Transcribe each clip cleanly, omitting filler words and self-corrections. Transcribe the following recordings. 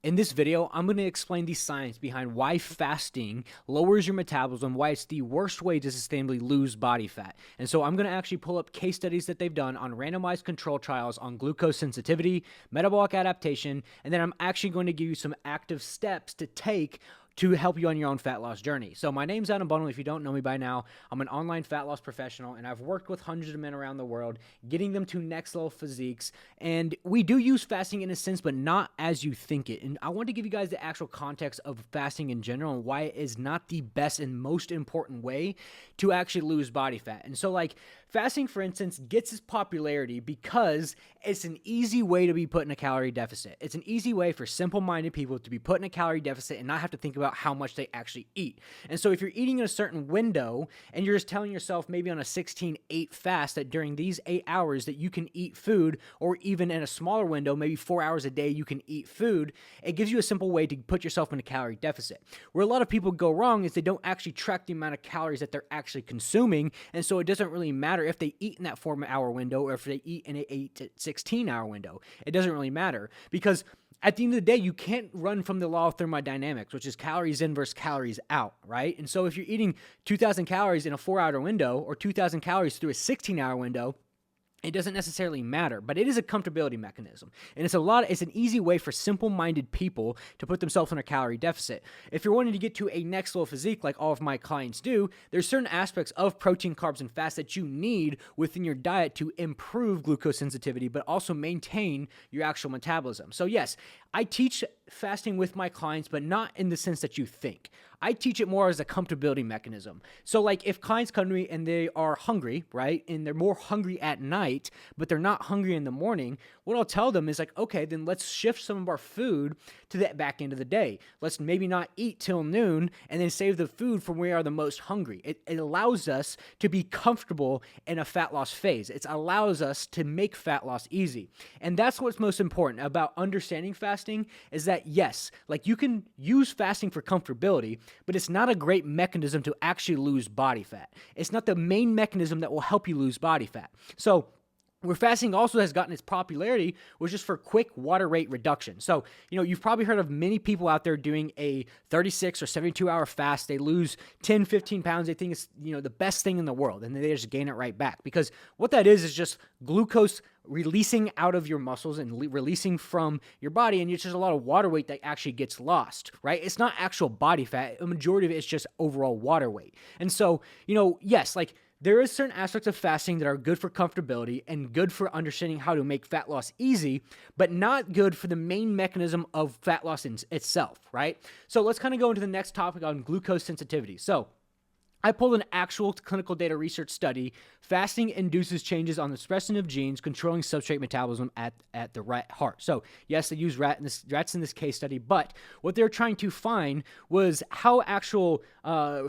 In this video, I'm going to explain the science behind why fasting lowers your metabolism, why it's the worst way to sustainably lose body fat. And so I'm going to actually pull up case studies that they've done on randomized control trials on glucose sensitivity, metabolic adaptation, and then I'm actually going to give you some active steps to take to help you on your own fat loss journey. So my name's Adam Bundle. If you don't know me by now, I'm an online fat loss professional, and I've worked with hundreds of men around the world, getting them to next level physiques. And we do use fasting in a sense, but not as you think it. And I want to give you guys the actual context of fasting in general and why it is not the best and most important way to actually lose body fat. And so fasting, for instance, gets its popularity because it's an easy way to be put in a calorie deficit. It's an easy way for simple-minded people to be put in a calorie deficit and not have to think about how much they actually eat. And so if you're eating in a certain window and you're just telling yourself maybe on a 16-8 fast that during these 8 hours that you can eat food, or even in a smaller window, maybe 4 hours a day you can eat food, it gives you a simple way to put yourself in a calorie deficit. Where a lot of people go wrong is they don't actually track the amount of calories that they're actually consuming, and so it doesn't really matter if they eat in that 4-hour window or if they eat in an 8 to 16-hour window. It doesn't really matter because at the end of the day, you can't run from the law of thermodynamics, which is calories in versus calories out, right? And so if you're eating 2,000 calories in a 4-hour window or 2,000 calories through a 16-hour window, it doesn't necessarily matter, but it is a comfortability mechanism. And it's an easy way for simple-minded people to put themselves in a calorie deficit. If you're wanting to get to a next level physique like all of my clients do, there's certain aspects of protein, carbs, and fats that you need within your diet to improve glucose sensitivity, but also maintain your actual metabolism. So yes, I teach fasting with my clients, but not in the sense that you think. I teach it more as a comfortability mechanism. So if clients come to me and they are hungry, right, and they're more hungry at night, but they're not hungry in the morning, what I'll tell them is okay, then let's shift some of our food to that back end of the day. Let's maybe not eat till noon and then save the food from where we are the most hungry. It allows us to be comfortable in a fat loss phase. It allows us to make fat loss easy. And that's what's most important about understanding fasting is that yes, you can use fasting for comfortability, but it's not a great mechanism to actually lose body fat. It's not the main mechanism that will help you lose body fat. So where fasting also has gotten its popularity was just for quick water rate reduction. So, you've probably heard of many people out there doing a 36 or 72-hour fast. They lose 10, 15 pounds. They think it's, the best thing in the world, and then they just gain it right back. Because what that is just glucose releasing out of your muscles and releasing from your body, and it's just a lot of water weight that actually gets lost, right? It's not actual body fat. A majority of it is just overall water weight. And so, yes, there is certain aspects of fasting that are good for comfortability and good for understanding how to make fat loss easy, but not good for the main mechanism of fat loss itself, right? So let's kind of go into the next topic on glucose sensitivity. So I pulled an actual clinical data research study. Fasting induces changes on the expression of genes controlling substrate metabolism at the rat heart. So yes, they use rats in this case study, but what they're trying to find was how actual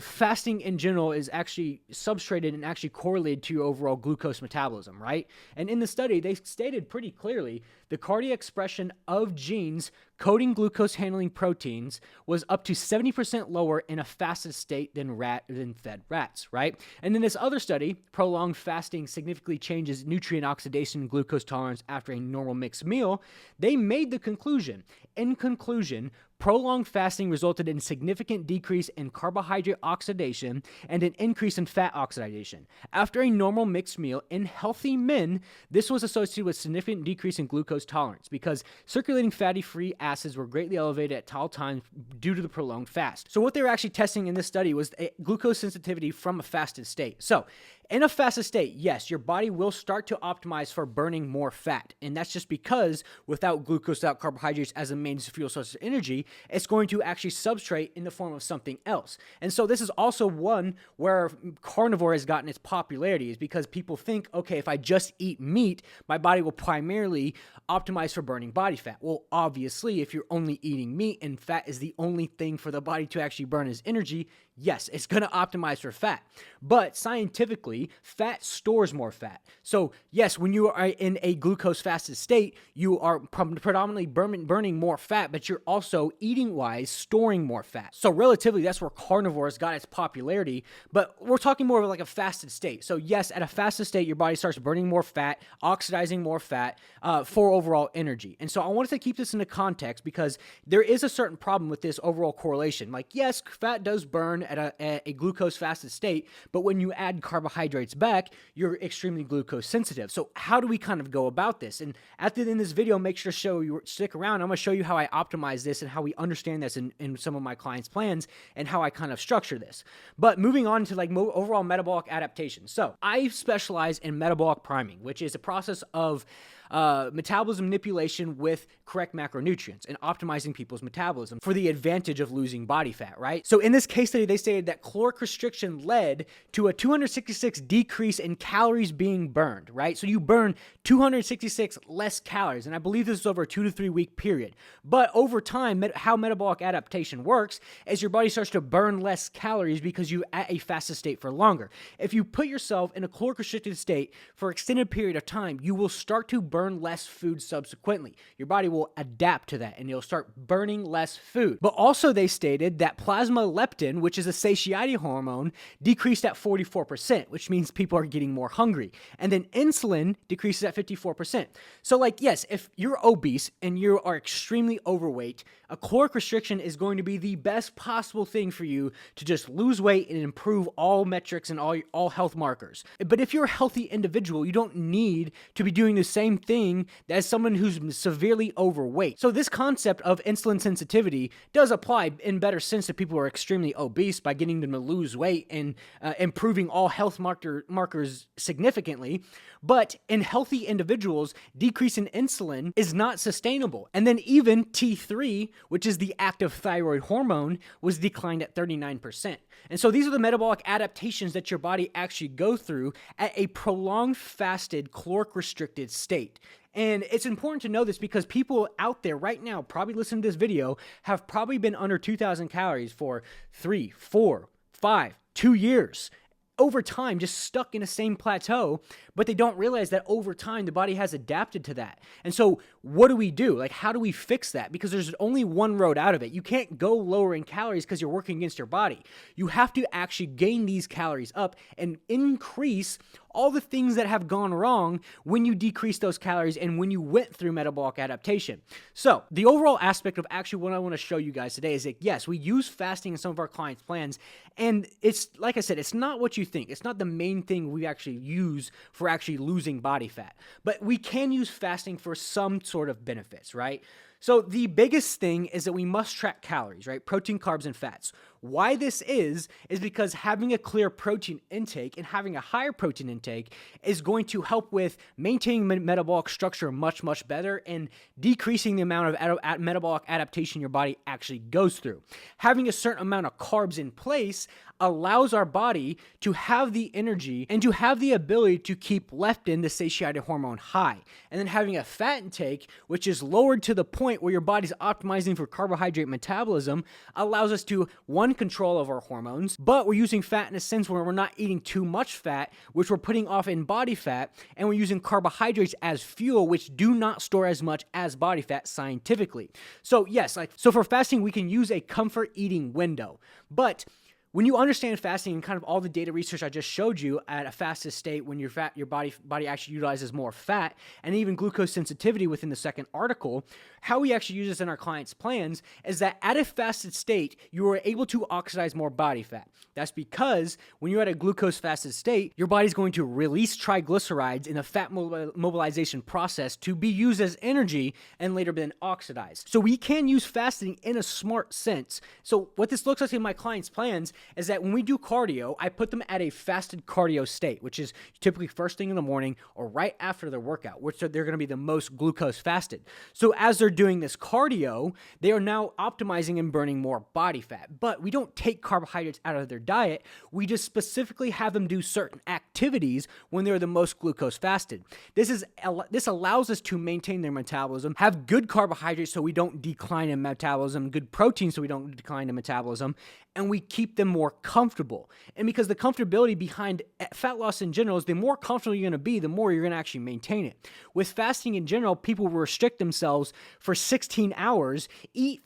fasting in general is actually substrated and actually correlated to your overall glucose metabolism, right? And in the study, they stated pretty clearly the cardiac expression of genes coding glucose-handling proteins was up to 70% lower in a fasted state than fed rats, right? And then this other study, prolonged fasting significantly changes nutrient oxidation and glucose tolerance after a normal mixed meal. They made the conclusion. In conclusion, prolonged fasting resulted in significant decrease in carbohydrate oxidation and an increase in fat oxidation. After a normal mixed meal in healthy men, this was associated with significant decrease in glucose tolerance because circulating fatty free acids were greatly elevated at all times due to the prolonged fast. So what they were actually testing in this study was glucose sensitivity from a fasted state. So in a fasted state, yes, your body will start to optimize for burning more fat. And that's just because without glucose, without carbohydrates as a main fuel source of energy, it's going to actually substrate in the form of something else. And so this is also one where carnivore has gotten its popularity is because people think, okay, if I just eat meat, my body will primarily optimize for burning body fat. Well, obviously, if you're only eating meat and fat is the only thing for the body to actually burn as energy, Yes, it's going to optimize for fat, but scientifically, fat stores more fat. So yes, when you are in a glucose fasted state, you are predominantly burning more fat, but you're also eating-wise storing more fat. So relatively, that's where carnivores got its popularity, but we're talking more of like a fasted state. So yes, at a fasted state, your body starts burning more fat, oxidizing more fat for overall energy. And so I wanted to keep this into context because there is a certain problem with this overall correlation. Like yes, fat does burn at a glucose fasted state, but when you add carbohydrates back, you're extremely glucose sensitive. So how do we kind of go about this? And at the end of this video, make sure to stick around. I'm going to show you how I optimize this and how we understand this in some of my clients' plans and how I kind of structure this. But moving on to like overall metabolic adaptation. So I specialize in metabolic priming, which is a process of metabolism manipulation with correct macronutrients and optimizing people's metabolism for the advantage of losing body fat, right? So in this case study, they stated that caloric restriction led to a 266 decrease in calories being burned, right? So you burn 266 less calories, and I believe this is over a 2 to 3 week period. But over time, how metabolic adaptation works is your body starts to burn less calories because you're at a fasted state for longer. If you put yourself in a caloric restricted state for an extended period of time, you will start to burn less food subsequently. Your body will adapt to that and you'll start burning less food. But also they stated that plasma leptin, which is a satiety hormone, decreased at 44%, which means people are getting more hungry. And then insulin decreases at 54%. So like, yes, if you're obese and you are extremely overweight, a caloric restriction is going to be the best possible thing for you to just lose weight and improve all metrics and all health markers. But if you're a healthy individual, you don't need to be doing the same thing as someone who's severely overweight. So this concept of insulin sensitivity does apply in better sense to people who are extremely obese by getting them to lose weight and improving all health markers significantly. But in healthy individuals, decrease in insulin is not sustainable. And then even T3, which is the active thyroid hormone, was declined at 39%. And so these are the metabolic adaptations that your body actually go through at a prolonged fasted caloric restricted state. And it's important to know this because people out there right now, probably listening to this video, have probably been under 2,000 calories for 3, 4, 5, 2 years. Over time, just stuck in the same plateau, but they don't realize that over time, the body has adapted to that. And so what do we do? Like, how do we fix that? Because there's only one road out of it. You can't go lower in calories because you're working against your body. You have to actually gain these calories up and increase all the things that have gone wrong when you decrease those calories and when you went through metabolic adaptation. So the overall aspect of actually what I want to show you guys today is that, yes, we use fasting in some of our clients' plans. And it's, like I said, it's not what you think. It's not the main thing we actually use for actually losing body fat. But we can use fasting for some sort of benefits, right? So the biggest thing is that we must track calories, right? Protein, carbs, and fats. Why this is because having a clear protein intake and having a higher protein intake is going to help with maintaining metabolic structure much, much better and decreasing the amount of metabolic adaptation your body actually goes through. Having a certain amount of carbs in place allows our body to have the energy and to have the ability to keep leptin, the satiety hormone, high. And then having a fat intake, which is lowered to the point where your body's optimizing for carbohydrate metabolism, allows us to, one, control of our hormones, but we're using fat in a sense where we're not eating too much fat, which we're putting off in body fat, and we're using carbohydrates as fuel, which do not store as much as body fat scientifically. So yes, so for fasting, we can use a comfort eating window, but when you understand fasting and kind of all the data research I just showed you at a fasted state, when your body actually utilizes more fat, and even glucose sensitivity within the second article, how we actually use this in our clients' plans is that at a fasted state, you are able to oxidize more body fat. That's because when you're at a glucose fasted state, your body's going to release triglycerides in the fat mobilization process to be used as energy and later been oxidized. So we can use fasting in a smart sense. So what this looks like in my clients' plans is that when we do cardio, I put them at a fasted cardio state, which is typically first thing in the morning or right after their workout, which they're going to be the most glucose fasted. So as they're doing this cardio, they are now optimizing and burning more body fat. But we don't take carbohydrates out of their diet. We just specifically have them do certain activities activities when they're the most glucose fasted. This allows us to maintain their metabolism, have good carbohydrates so we don't decline in metabolism, good protein so we don't decline in metabolism, and we keep them more comfortable. And because the comfortability behind fat loss in general is the more comfortable you're going to be, the more you're going to actually maintain it. With fasting in general, people restrict themselves for 16 hours, eat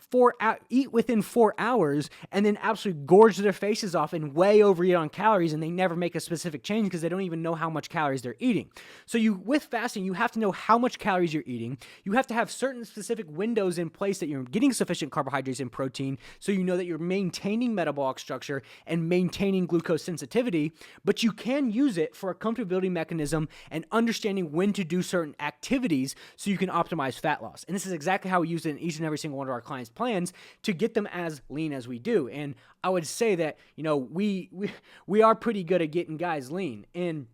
within 4 hours, and then absolutely gorge their faces off and way overeat on calories, and they never make a specific change because they don't even know how much calories they're eating. So with fasting, you have to know how much calories you're eating. You have to have certain specific windows in place that you're getting sufficient carbohydrates and protein, so you know that you're maintaining metabolic structure and maintaining glucose sensitivity, but you can use it for a comfortability mechanism and understanding when to do certain activities so you can optimize fat loss. And this is exactly how we use it in each and every single one of our clients' plans to get them as lean as we do. And I would say that, we are pretty good at getting guys lean. And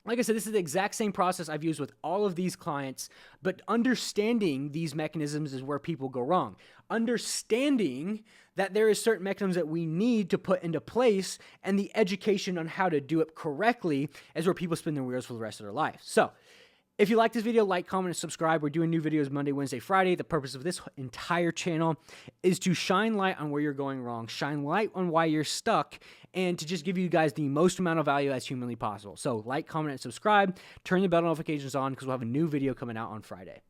like I said, this is the exact same process I've used with all of these clients, but understanding these mechanisms is where people go wrong. Understanding that there is certain mechanisms that we need to put into place, and the education on how to do it correctly is where people spin their wheels for the rest of their life. So if you like this video, like, comment, and subscribe. We're doing new videos Monday, Wednesday, Friday. The purpose of this entire channel is to shine light on where you're going wrong, shine light on why you're stuck, and to just give you guys the most amount of value as humanly possible. So like, comment, and subscribe. Turn the bell notifications on because we'll have a new video coming out on Friday.